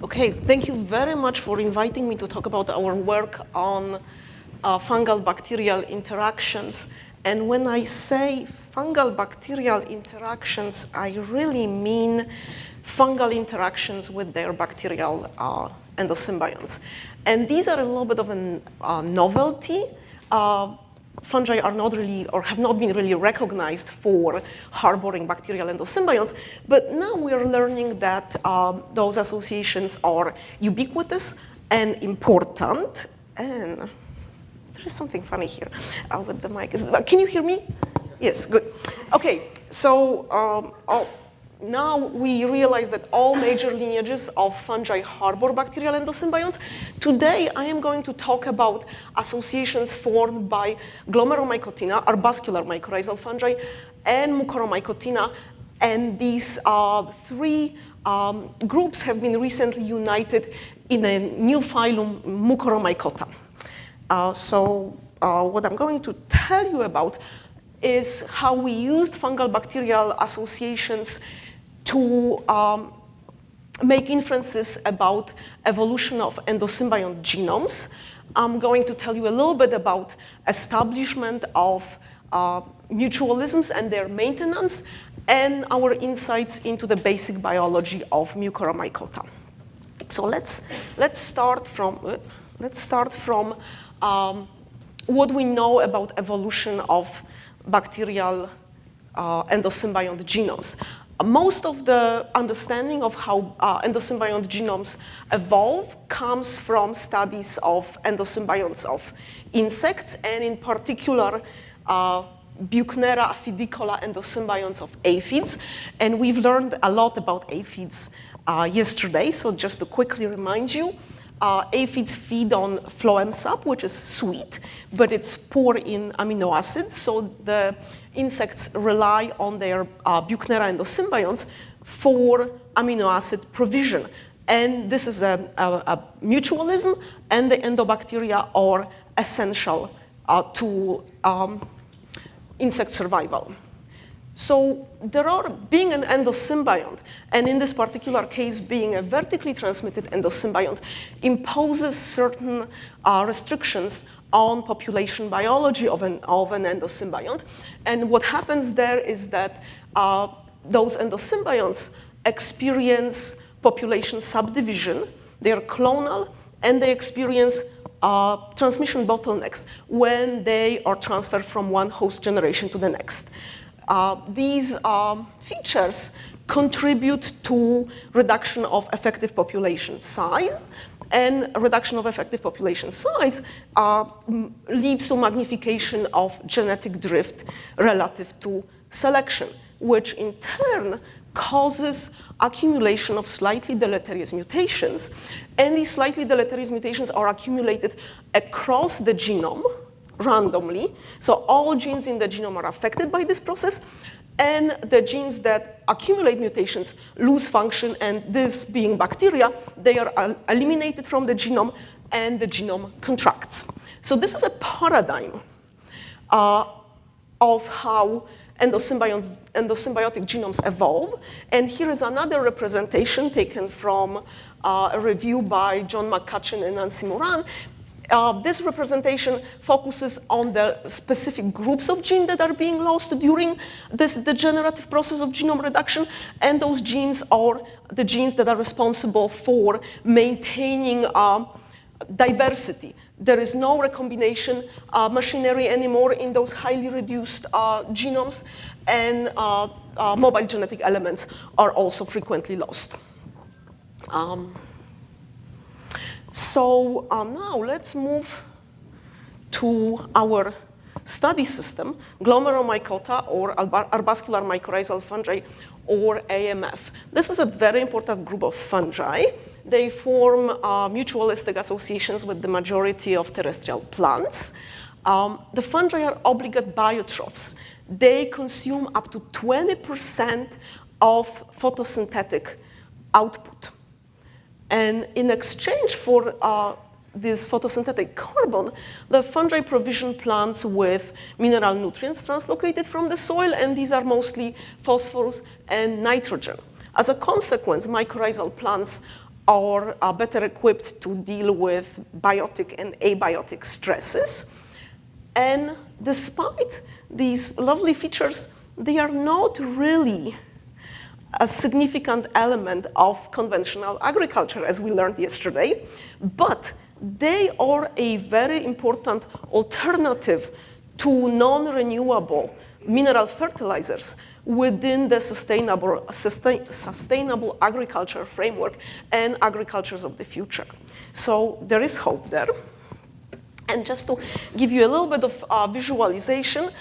Okay, thank you very much for inviting me to talk about our work on fungal bacterial interactions. And when I say fungal bacterial interactions, I really mean fungal interactions with their bacterial endosymbionts. And these are a little bit of a novelty. Fungi are not really, or have not been really recognized for harboring bacterial endosymbionts, but now we are learning that those associations are ubiquitous and important. And there is something funny here with the mic. Can you hear me? Yes, good. Okay, so now we realize that all major lineages of fungi harbor bacterial endosymbionts. Today, I am going to talk about associations formed by Glomeromycotina, arbuscular mycorrhizal fungi, and Mucoromycotina. And these three groups have been recently united in a new phylum, Mucoromycota. So what I'm going to tell you about is how we used fungal bacterial associations to make inferences about evolution of endosymbiont genomes. I'm going to tell you a little bit about establishment of mutualisms and their maintenance, and our insights into the basic biology of Mucoromycota. So let's start from what we know about evolution of bacterial endosymbiont genomes. Most of the understanding of how endosymbiont genomes evolve comes from studies of endosymbionts of insects, and in particular, Buchnera aphidicola endosymbionts of aphids. And we've learned a lot about aphids yesterday, so just to quickly remind you, aphids feed on phloem sap, which is sweet, but it's poor in amino acids, so the insects rely on their Buchnera endosymbionts for amino acid provision. And this is a mutualism, and the endobacteria are essential to insect survival. So being an endosymbiont, and in this particular case being a vertically transmitted endosymbiont, imposes certain restrictions on population biology of an endosymbiont. And what happens there is that those endosymbionts experience population subdivision, they are clonal, and they experience transmission bottlenecks when they are transferred from one host generation to the next. These features contribute to reduction of effective population size, and reduction of effective population size leads to magnification of genetic drift relative to selection, which in turn causes accumulation of slightly deleterious mutations. And these slightly deleterious mutations are accumulated across the genome randomly. So all genes in the genome are affected by this process, and the genes that accumulate mutations lose function, and this being bacteria, they are eliminated from the genome, and the genome contracts. So this is a paradigm of how endosymbiotic genomes evolve. And here is another representation taken from a review by John McCutcheon and Nancy Moran. This representation focuses on the specific groups of genes that are being lost during this degenerative process of genome reduction, and those genes are the genes that are responsible for maintaining diversity. There is no recombination machinery anymore in those highly reduced genomes, and mobile genetic elements are also frequently lost. So now let's move to our study system, Glomeromycota, or arbuscular mycorrhizal fungi, or AMF. This is a very important group of fungi. They form mutualistic associations with the majority of terrestrial plants. The fungi are obligate biotrophs. They consume up to 20% of photosynthetic output. And in exchange for this photosynthetic carbon, the fungi provision plants with mineral nutrients translocated from the soil, and these are mostly phosphorus and nitrogen. As a consequence, mycorrhizal plants are better equipped to deal with biotic and abiotic stresses. And despite these lovely features, they are not really a significant element of conventional agriculture, as we learned yesterday, but they are a very important alternative to non-renewable mineral fertilizers within the sustainable agriculture framework and agricultures of the future. So there is hope there. And just to give you a little bit of visualization,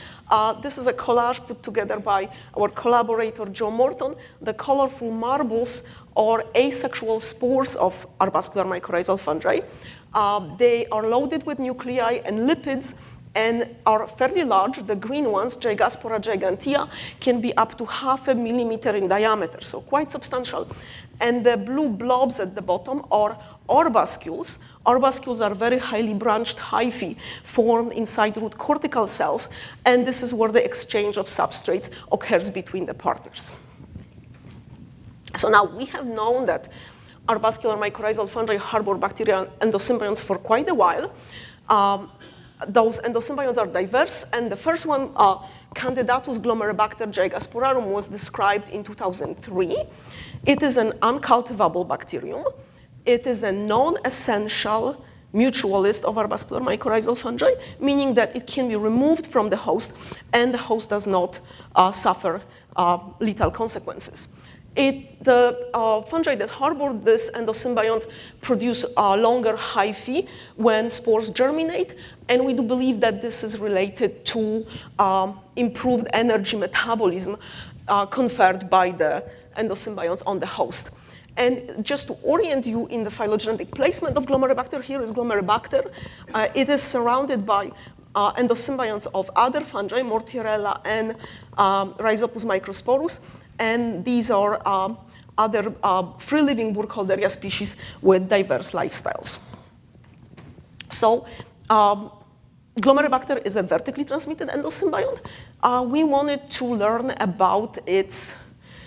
this is a collage put together by our collaborator, Joe Morton. The colorful marbles are asexual spores of arbuscular mycorrhizal fungi. They are loaded with nuclei and lipids and are fairly large. The green ones, Gygaspora gigantea, can be up to 0.5 millimeter in diameter, so quite substantial. And the blue blobs at the bottom are arbuscules. Arbuscules are very highly branched hyphae formed inside root cortical cells, and this is where the exchange of substrates occurs between the partners. So now we have known that arbuscular mycorrhizal fungi harbor bacterial endosymbionts for quite a while. Those endosymbionts are diverse, and the first one, Candidatus glomeribacter gygasporarum, was described in 2003. It is an uncultivable bacterium. It is a non-essential mutualist of arbuscular mycorrhizal fungi, meaning that it can be removed from the host, and the host does not suffer lethal consequences. The fungi that harbor this endosymbiont produce longer hyphae when spores germinate, and we do believe that this is related to improved energy metabolism conferred by the endosymbionts on the host. And just to orient you in the phylogenetic placement of glomeribacter, here is glomeribacter. It is surrounded by endosymbionts of other fungi, Mortierella and Rhizopus microsporus. And these are other free-living Burkholderia species with diverse lifestyles. So glomeribacter is a vertically transmitted endosymbiont. We wanted to learn about its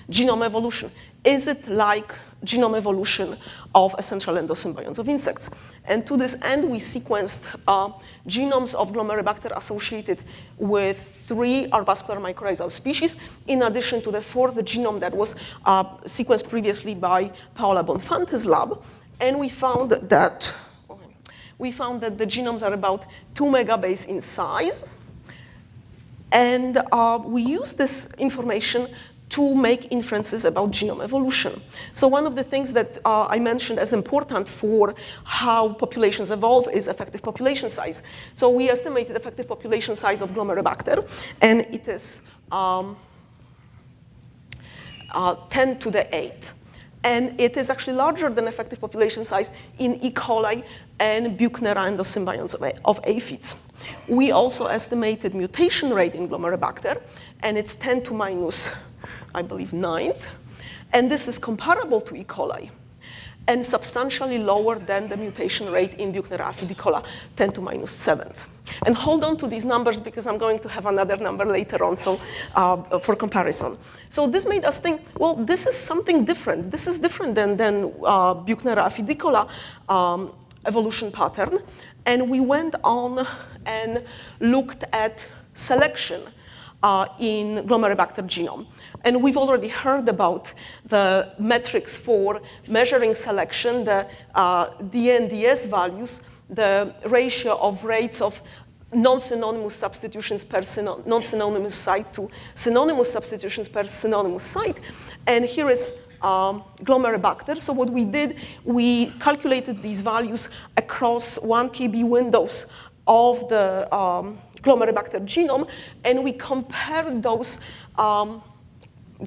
genome evolution. Is it like genome evolution of essential endosymbionts of insects? And to this end, we sequenced genomes of glomeribacter associated with 3 arbuscular mycorrhizal species, in addition to the 4th genome that was sequenced previously by Paola Bonfante's lab. And we found that the genomes are about 2 megabase in size. And we use this information to make inferences about genome evolution. So one of the things that I mentioned as important for how populations evolve is effective population size. So we estimated effective population size of glomeribacter, and it is 10 to the 8th. And it is actually larger than effective population size in E. coli and Buchnera endosymbionts of aphids. We also estimated mutation rate in glomeribacter, and it's 10 to minus, I believe, 9th. And this is comparable to E. coli and substantially lower than the mutation rate in Buchnera aphidicola, 10 to minus 7th. And hold on to these numbers because I'm going to have another number later on, so for comparison. So this made us think, well, this is something different. This is different than Buchnera aphidicola evolution pattern. And we went on and looked at selection in glomeribacter genome. And we've already heard about the metrics for measuring selection, the DNDS values, the ratio of rates of non-synonymous substitutions per non-synonymous site to synonymous substitutions per synonymous site. And here is glomeribacter. So what we did, we calculated these values across 1 kb windows of the glomeribacter genome, and we compared those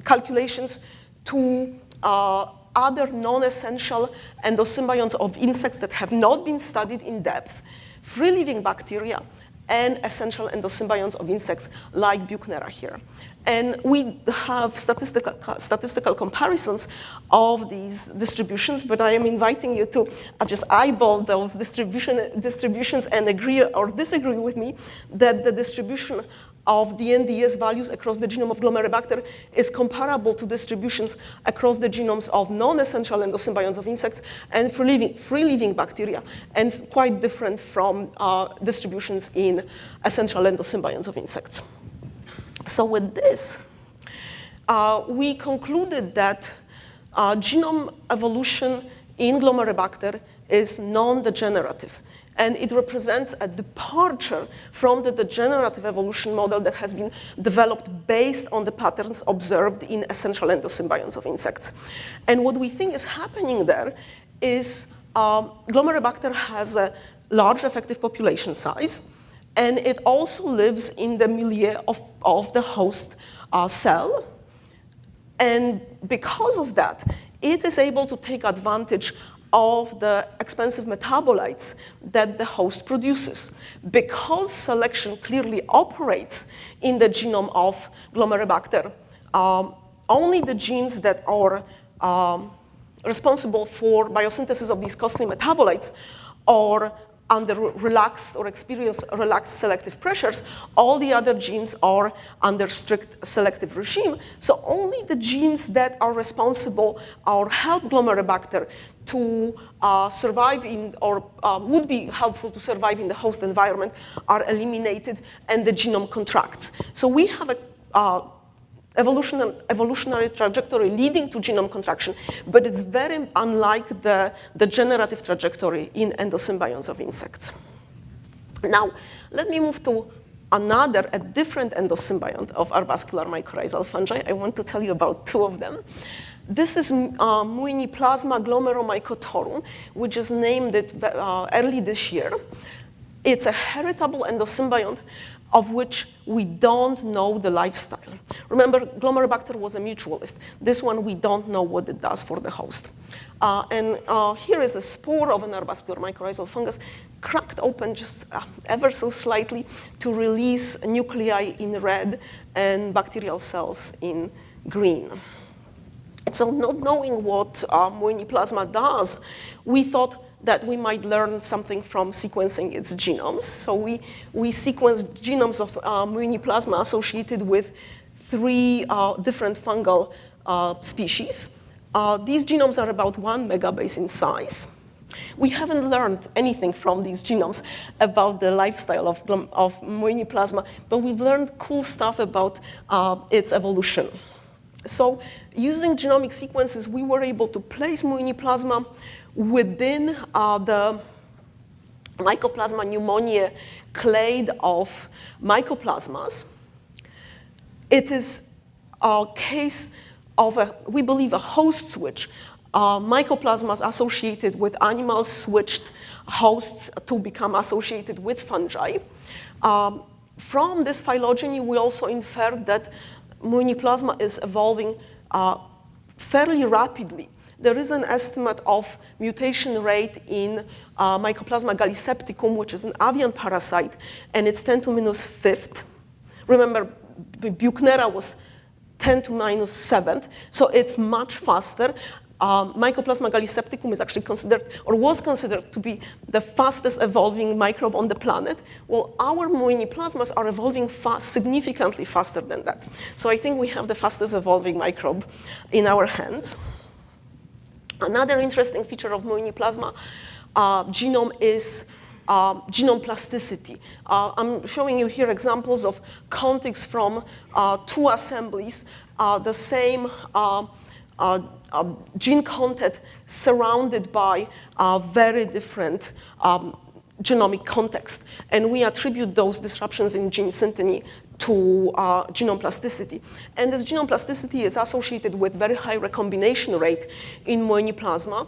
calculations to other non-essential endosymbionts of insects that have not been studied in depth, free-living bacteria, and essential endosymbionts of insects like Buchnera here. And we have statistical comparisons of these distributions, but I am inviting you to just eyeball those distributions and agree or disagree with me that the distribution of the NDS values across the genome of Glomeribacter is comparable to distributions across the genomes of non-essential endosymbionts of insects and free-living bacteria, and quite different from distributions in essential endosymbionts of insects. So with this, we concluded that genome evolution in Glomeribacter is non-degenerative. And it represents a departure from the degenerative evolution model that has been developed based on the patterns observed in essential endosymbionts of insects. And what we think is happening there is Glomeribacter has a large effective population size, and it also lives in the milieu of the host cell. And because of that, it is able to take advantage of the expensive metabolites that the host produces. Because selection clearly operates in the genome of Glomeribacter, only the genes that are responsible for biosynthesis of these costly metabolites are under relaxed or experience relaxed selective pressures. All the other genes are under strict selective regime. So only the genes that are responsible or help Glomeribacter to survive in, or would be helpful to survive in the host environment are eliminated, and the genome contracts. So we have a evolutionary trajectory leading to genome contraction, but it's very unlike the degenerative trajectory in endosymbionts of insects. Now, let me move to a different endosymbiont of our vascular mycorrhizal fungi. I want to tell you about two of them. This is Moeniiplasma glomeromycotorum, which is named early this year. It's a heritable endosymbiont of which we don't know the lifestyle. Remember, Glomeribacter was a mutualist. This one, we don't know what it does for the host. And here is a spore of an vascular mycorrhizal fungus, cracked open just ever so slightly to release nuclei in red and bacterial cells in green. So not knowing what Moeniiplasma does, we thought that we might learn something from sequencing its genomes. So we sequenced genomes of Moeniiplasma associated with 3 different fungal species. These genomes are about 1 megabase in size. We haven't learned anything from these genomes about the lifestyle of Moeniiplasma, but we've learned cool stuff about its evolution. So using genomic sequences, we were able to place Moeniiplasma within the Mycoplasma pneumoniae clade of mycoplasmas. It is a case of, we believe, a host switch. Mycoplasmas associated with animals switched hosts to become associated with fungi. From this phylogeny, we also inferred that Moeniiplasma is evolving fairly rapidly. There is an estimate of mutation rate in Mycoplasma gallisepticum, which is an avian parasite, and it's 10 to minus 5th. Remember, Buchnera was 10 to minus 7th, so it's much faster. Mycoplasma gallisepticum is actually considered, or was considered, to be the fastest evolving microbe on the planet. Well, our Moeniiplasmas are evolving significantly faster than that. So I think we have the fastest evolving microbe in our hands. Another interesting feature of Moeniiplasma genome is genome plasticity. I'm showing you here examples of contigs from 2 assemblies, the same gene content surrounded by very different genomic context. And we attribute those disruptions in gene synteny to genome plasticity. And this genome plasticity is associated with very high recombination rate in Moeniiplasma.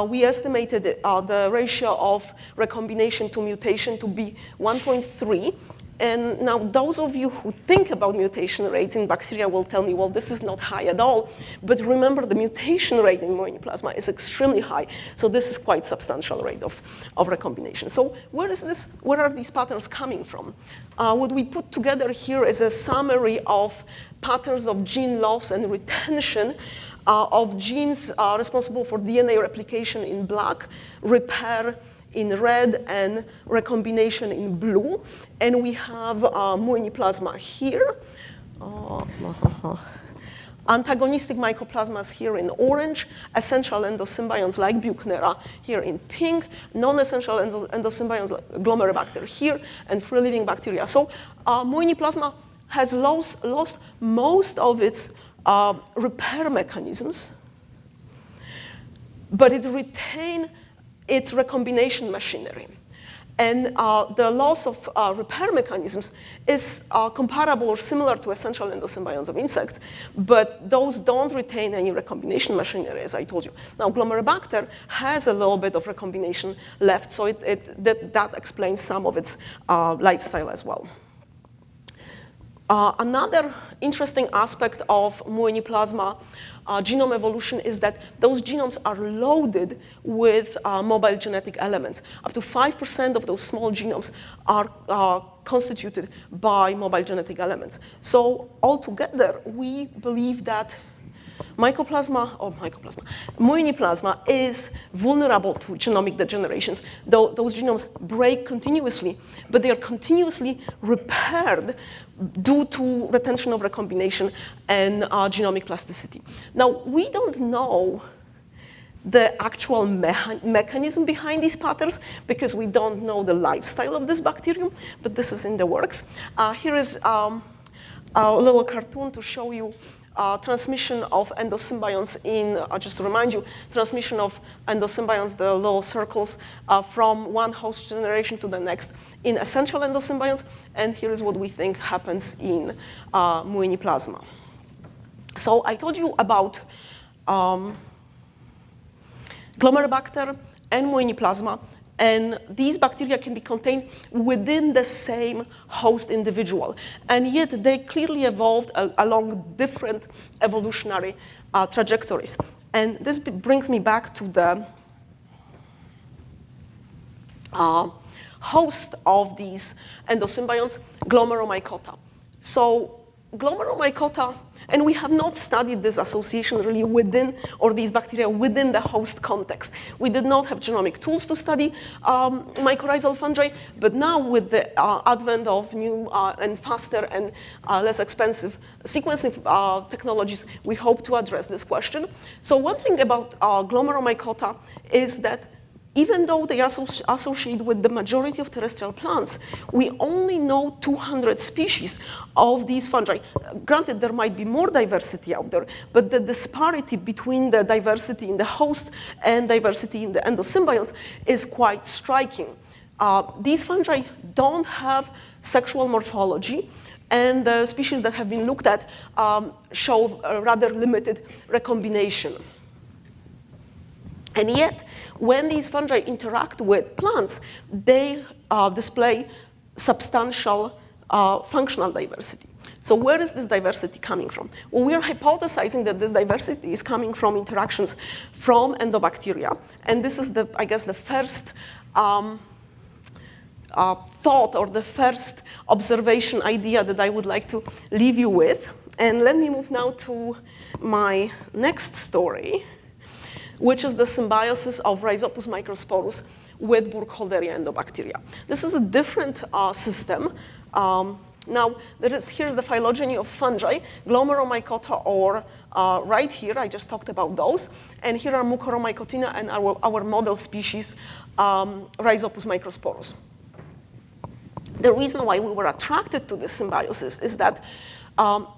We estimated the ratio of recombination to mutation to be 1.3. And now those of you who think about mutation rates in bacteria will tell me, well, this is not high at all. But remember, the mutation rate in Moeniiplasma is extremely high. So this is quite substantial rate of recombination. So where are these patterns coming from? What we put together here is a summary of patterns of gene loss and retention of genes responsible for DNA replication in black, repair in red and recombination in blue. And we have Moeniiplasma here. Antagonistic mycoplasmas here in orange, essential endosymbionts like Buchnera here in pink, non-essential endosymbionts like Glomeribacter here, and free-living bacteria. So Moeniiplasma has lost most of its repair mechanisms, but it retained its recombination machinery. And the loss of repair mechanisms is comparable or similar to essential endosymbionts of insects, but those don't retain any recombination machinery, as I told you. Now, Glomeribacter has a little bit of recombination left, so that explains some of its lifestyle as well. Another interesting aspect of Moeniiplasma genome evolution is that those genomes are loaded with mobile genetic elements. Up to 5% of those small genomes are constituted by mobile genetic elements. So altogether, we believe that Moeniiplasma is vulnerable to genomic degenerations. Those genomes break continuously, but they are continuously repaired due to retention of recombination and genomic plasticity. Now, we don't know the actual mechanism behind these patterns because we don't know the lifestyle of this bacterium, but this is in the works. Here is a little cartoon to show you transmission of endosymbionts in, just to remind you, transmission of endosymbionts, the little circles, from one host generation to the next in essential endosymbionts. And here is what we think happens in Moeniiplasma. So I told you about Glomeribacter and Moeniiplasma. And these bacteria can be contained within the same host individual. And yet they clearly evolved along different evolutionary trajectories. And this brings me back to the host of these endosymbionts, Glomeromycota. So Glomeromycota, and we have not studied this association really within, or these bacteria within the host context. We did not have genomic tools to study mycorrhizal fungi, but now with the advent of new and faster and less expensive sequencing technologies, we hope to address this question. So one thing about Glomeromycota is that even though they associate with the majority of terrestrial plants, we only know 200 species of these fungi. Granted, there might be more diversity out there, but the disparity between the diversity in the host and diversity in the endosymbionts is quite striking. These fungi don't have sexual morphology, and the species that have been looked at show a rather limited recombination. And yet, when these fungi interact with plants, they display substantial functional diversity. So where is this diversity coming from? Well, we are hypothesizing that this diversity is coming from interactions from Endobacteria. And this is, I guess, the first thought or the first observation idea that I would like to leave you with. And let me move now to my next story, which is the symbiosis of Rhizopus microsporus with Burkholderia endobacteria. This is a different system. Now, here's the phylogeny of fungi, Glomeromycota, or right here, I just talked about those. And here are Mucoromycotina and our model species, Rhizopus microsporus. The reason why we were attracted to this symbiosis is that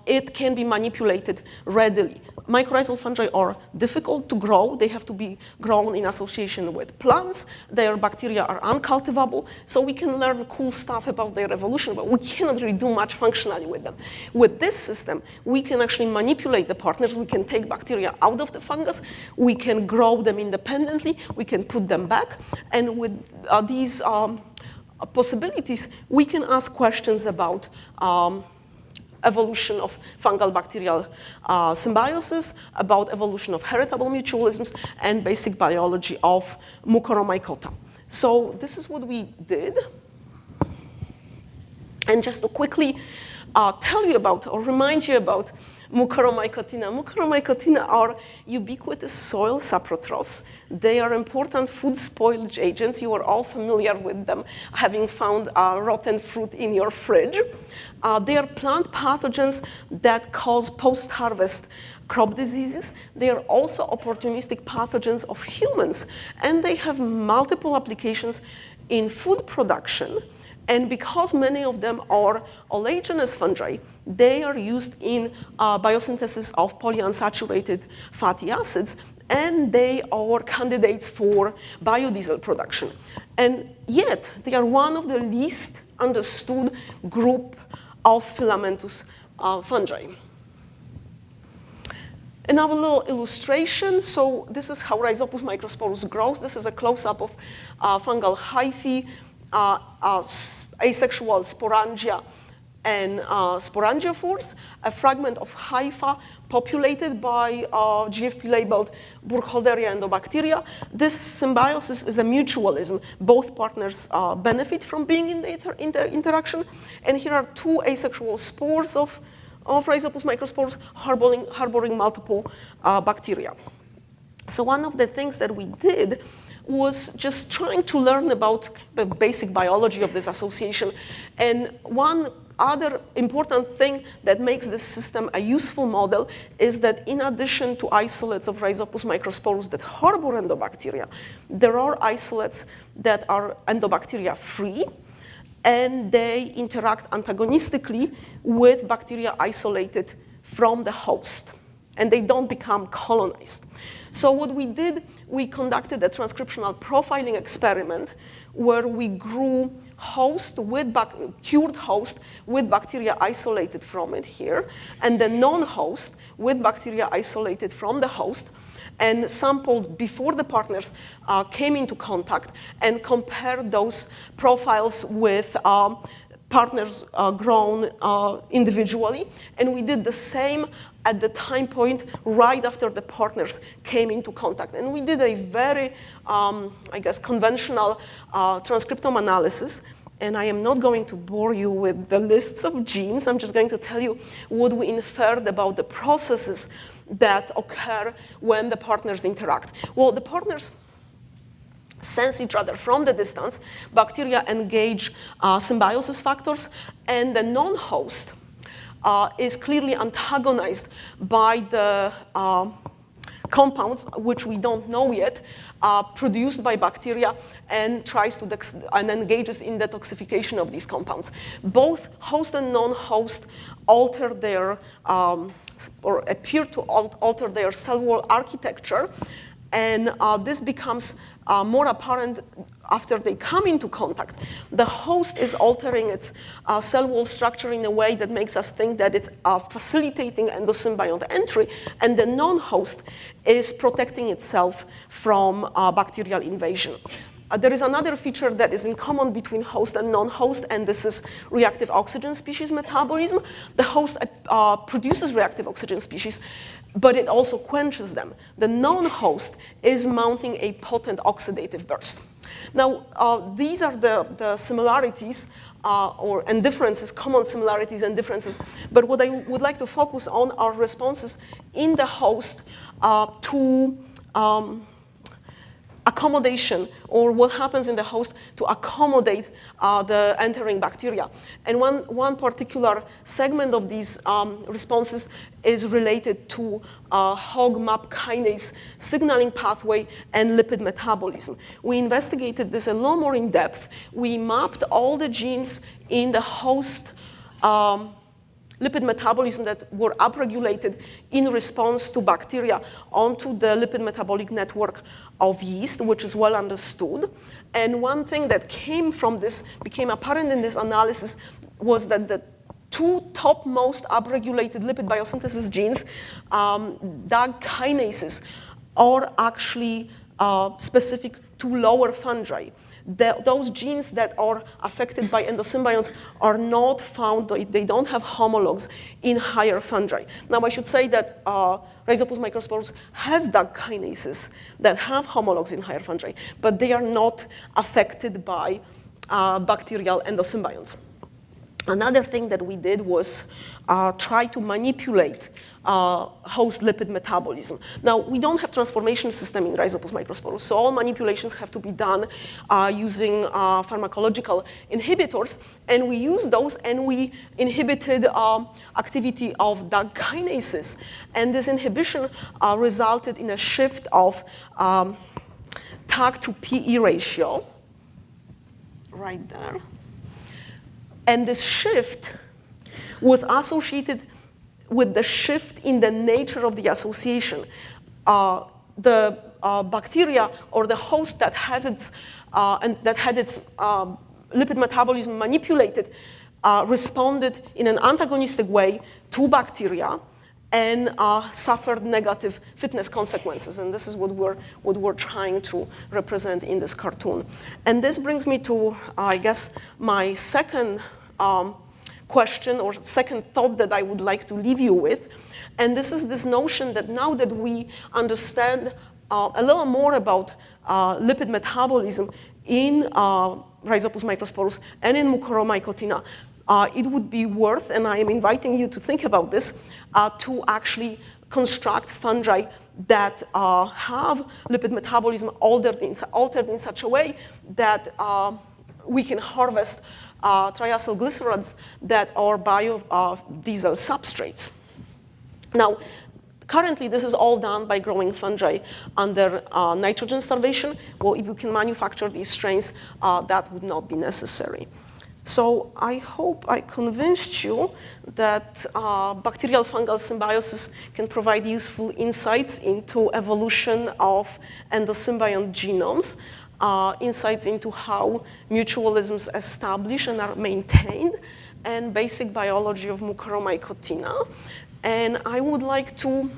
it can be manipulated readily. Mycorrhizal fungi are difficult to grow. They have to be grown in association with plants. Their bacteria are uncultivable, so we can learn cool stuff about their evolution, but we cannot really do much functionally with them. With this system, we can actually manipulate the partners. We can take bacteria out of the fungus. We can grow them independently. We can put them back. And with these possibilities, we can ask questions about evolution of fungal bacterial symbiosis, about evolution of heritable mutualisms, and basic biology of Mucoromycota. So this is what we did. And just to quickly tell you about, or remind you about Mucoromycotina. Mucoromycotina are ubiquitous soil saprotrophs. They are important food spoilage agents. You are all familiar with them, having found rotten fruit in your fridge. They are plant pathogens that cause post-harvest crop diseases. They are also opportunistic pathogens of humans, and they have multiple applications in food production. And because many of them are oleaginous fungi, they are used in biosynthesis of polyunsaturated fatty acids, and they are candidates for biodiesel production. And yet, they are one of the least understood group of filamentous fungi. And now a little illustration. So this is how Rhizopus microsporus grows. This is a close-up of fungal hyphae, asexual sporangia, and sporangiophores, a fragment of hypha populated by GFP-labeled Burkholderia endobacteria. This symbiosis is a mutualism. Both partners benefit from being in the interaction. And here are two asexual spores of Rhizopus microsporus harboring multiple bacteria. So one of the things that we did was just trying to learn about the basic biology of this association. And one other important thing that makes this system a useful model is that in addition to isolates of Rhizopus microsporus that harbor endobacteria, there are isolates that are endobacteria free, and they interact antagonistically with bacteria isolated from the host, and they don't become colonized. So what we did, we conducted a transcriptional profiling experiment where we grew cured host with bacteria isolated from it here, and the non-host with bacteria isolated from the host, and sampled before the partners came into contact, and compared those profiles with partners grown individually. And we did the same at the time point right after the partners came into contact. And we did a very, I guess, conventional transcriptome analysis. And I am not going to bore you with the lists of genes. I'm just going to tell you what we inferred about the processes that occur when the partners interact. Well, the partners sense each other from the distance. Bacteria engage symbiosis factors, and the non-host is clearly antagonized by the compounds, which we don't know yet, produced by bacteria, and tries to and engages in detoxification of these compounds. Both host and non-host alter their or appear to alter their cell wall architecture, and this becomes more apparent after they come into contact. The host is altering its cell wall structure in a way that makes us think that it's facilitating endosymbiont entry, and the non-host is protecting itself from bacterial invasion. There is another feature that is in common between host and non-host, and this is reactive oxygen species metabolism. The host produces reactive oxygen species, but it also quenches them. The non-host is mounting a potent oxidative burst. Now, these are the similarities and differences, common similarities and differences. But what I would like to focus on are responses in the host to accommodation, or what happens in the host to accommodate the entering bacteria. And one particular segment of these responses is related to HOG-MAP kinase signaling pathway and lipid metabolism. We investigated this a little more in depth. We mapped all the genes in the host lipid metabolism that were upregulated in response to bacteria onto the lipid metabolic network of yeast, which is well understood. And one thing that came from this, became apparent in this analysis, was that the two topmost upregulated lipid biosynthesis genes, DAG kinases, are actually specific to lower fungi. Those genes that are affected by endosymbionts are not found, they don't have homologs in higher fungi. Now, I should say that Rhizopus microsporus has DAG kinases that have homologs in higher fungi, but they are not affected by bacterial endosymbionts. Another thing that we did was try to manipulate host lipid metabolism. Now, we don't have transformation system in Rhizopus microsporus, so all manipulations have to be done using pharmacological inhibitors, and we used those, and we inhibited activity of DAG kinases, and this inhibition resulted in a shift of TAG to PE ratio, right there. And this shift was associated with the shift in the nature of the association. The bacteria or the host that has its that had its lipid metabolism manipulated responded in an antagonistic way to bacteria and suffered negative fitness consequences. And this is what we're trying to represent in this cartoon. And this brings me to, I guess, my second question or second thought that I would like to leave you with. And this is this notion that now that we understand a little more about lipid metabolism in Rhizopus microsporus and in Mucoromycotina, it would be worth, and I am inviting you to think about this, to actually construct fungi that have lipid metabolism altered in such a way that we can harvest triacylglycerides that are biodiesel substrates. Now, currently, this is all done by growing fungi under nitrogen starvation. Well, if you can manufacture these strains, that would not be necessary. So I hope I convinced you that bacterial-fungal symbiosis can provide useful insights into evolution of endosymbiont genomes, insights into how mutualisms establish and are maintained, and basic biology of Mucoromycotina. And I would like to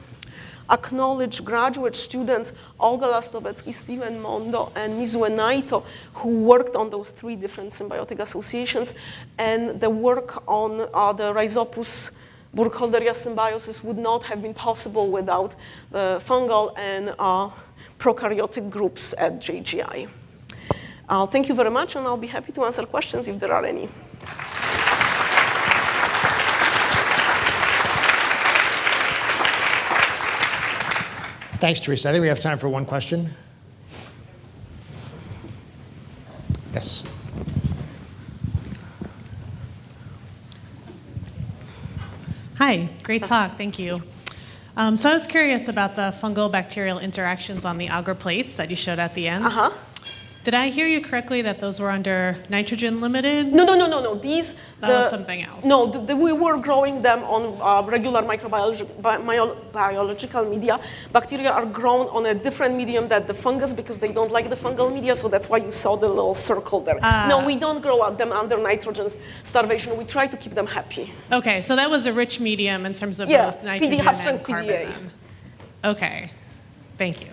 acknowledge graduate students Olga Lastovetsky, Steven Mondo, and Mizue Naito, who worked on those 3 different symbiotic associations. And the work on the Rhizopus Burkholderia symbiosis would not have been possible without the fungal and prokaryotic groups at JGI. Thank you very much, and I'll be happy to answer questions if there are any. Thanks, Teresa. I think we have time for one question. Yes. Hi, great talk, thank you. So I was curious about the fungal bacterial interactions on the agar plates that you showed at the end. Did I hear you correctly that those were under nitrogen limited? No. That was something else. No, we were growing them on regular microbiological media. Bacteria are grown on a different medium than the fungus because they don't like the fungal media, so that's why you saw the little circle there. No, we don't grow them under nitrogen starvation. We try to keep them happy. Okay, so that was a rich medium in terms of both nitrogen and carbon. Okay, thank you.